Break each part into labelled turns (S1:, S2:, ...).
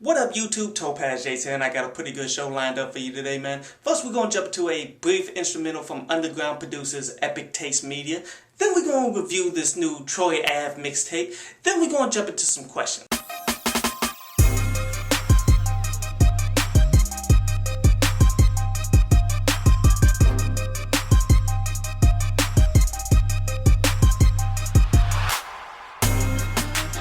S1: What up YouTube, Topaz Jason, and I got a pretty good show lined up for you today, man. First we're going to jump to a brief instrumental from underground producers Epic Taste Media. Then we're going to review this new Troy Ave mixtape. Then we're going to jump into some questions.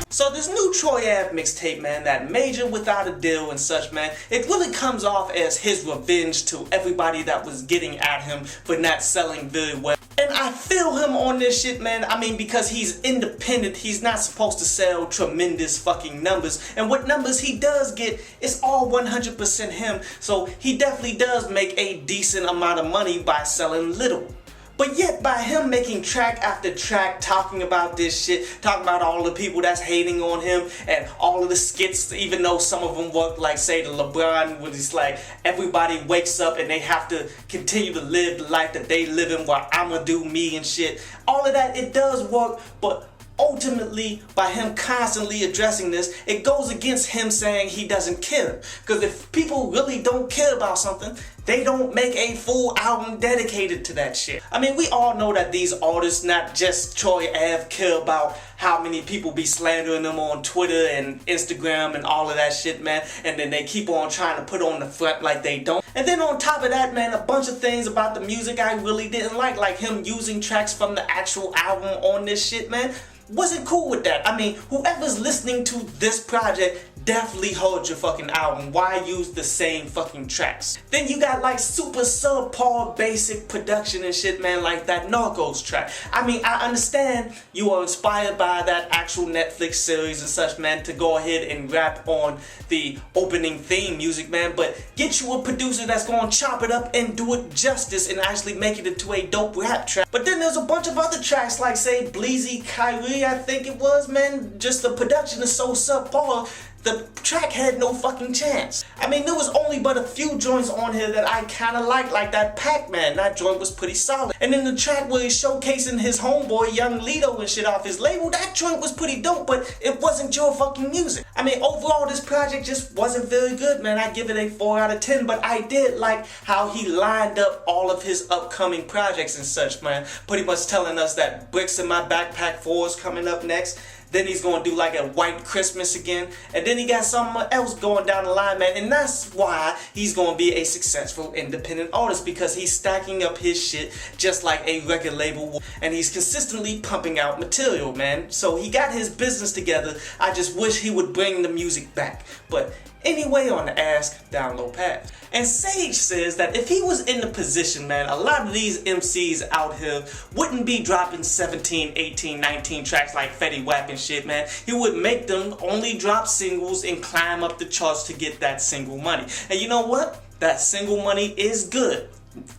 S1: So this new Troy Ave mixtape, man, that Major Without a Deal and such, man, it really comes off as his revenge to everybody that was getting at him for not selling very well. And I feel him on this shit, man. I mean, because he's independent, he's not supposed to sell tremendous fucking numbers. And what numbers he does get, it's all 100% him. So he definitely does make a decent amount of money by selling little. But yet, by him making track after track, talking about this shit, talking about all the people that's hating on him, and all of the skits, even though some of them work, like say the LeBron, where it's like everybody wakes up and they have to continue to live the life that they live in while I'ma do me and shit. All of that, it does work, but ultimately, by him constantly addressing this, it goes against him saying he doesn't care. Because if people really don't care about something, they don't make a full album dedicated to that shit. I mean, we all know that these artists, not just Troy Ave, care about how many people be slandering them on Twitter and Instagram and all of that shit, man. And then they keep on trying to put on the front like they don't. And then on top of that, man, a bunch of things about the music I really didn't like him using tracks from the actual album on this shit, man. Wasn't cool with that. I mean, whoever's listening to this project definitely heard your fucking album. Why use the same fucking tracks? Then you got like super subpar basic production and shit, man, like that Narcos track. I mean, I understand you are inspired by that actual Netflix series and such, man, to go ahead and rap on the opening theme music, man, but get you a producer that's gonna chop it up and do it justice and actually make it into a dope rap track. But then there's a bunch of other tracks like, say, Bleezy Kyrie, I think it was, man. Just the production is so subpar, the track had no fucking chance. I mean, there was only but a few joints on here that I kinda liked, like that Pac-Man. That joint was pretty solid. And then the track where he's showcasing his homeboy, Young Lito and shit off his label, that joint was pretty dope, but it wasn't your fucking music. I mean, overall, this project just wasn't very good, man. I give it a 4 out of 10, but I did like how he lined up all of his upcoming projects and such, man. Pretty much telling us that Bricks in My Backpack 4 is coming up next. Then he's gonna do like a White Christmas again. And then he got something else going down the line, man. And that's why he's gonna be a successful independent artist, because he's stacking up his shit just like a record label. And he's consistently pumping out material, man. So he got his business together. I just wish he would bring the music back. But anyway, on the Ask Down Low Pass. And Sage says that if he was in the position, man, a lot of these MCs out here wouldn't be dropping 17, 18, 19 tracks like Fetty Wap and shit, man. He would make them only drop singles and climb up the charts to get that single money. And you know what? That single money is good.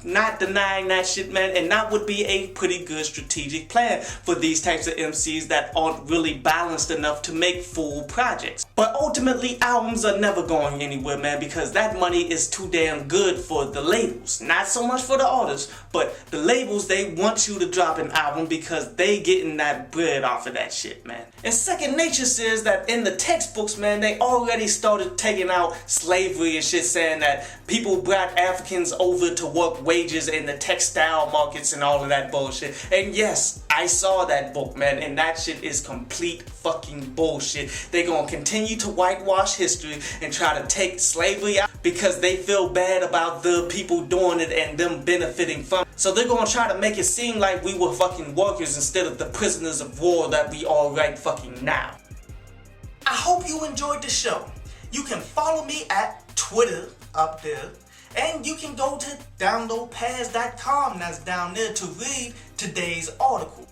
S1: Not denying that shit, man, and that would be a pretty good strategic plan for these types of MCs that aren't really balanced enough to make full projects. But ultimately, albums are never going anywhere, man, because that money is too damn good for the labels. Not so much for the artists, but the labels, they want you to drop an album because they getting that bread off of that shit, man. And Second Nature says that in the textbooks, man, they already started taking out slavery and shit, saying that people brought Africans over to work wages in the textile markets and all of that bullshit. And yes, I saw that book, man, and that shit is complete fucking bullshit. They gonna continue to whitewash history and try to take slavery out because they feel bad about the people doing it and them benefiting from it. So they're gonna try to make it seem like we were fucking workers instead of the prisoners of war that we are right fucking now. I hope you enjoyed the show. You can follow me at Twitter up there. And you can go to downloadpass.com, that's down there, to read today's article.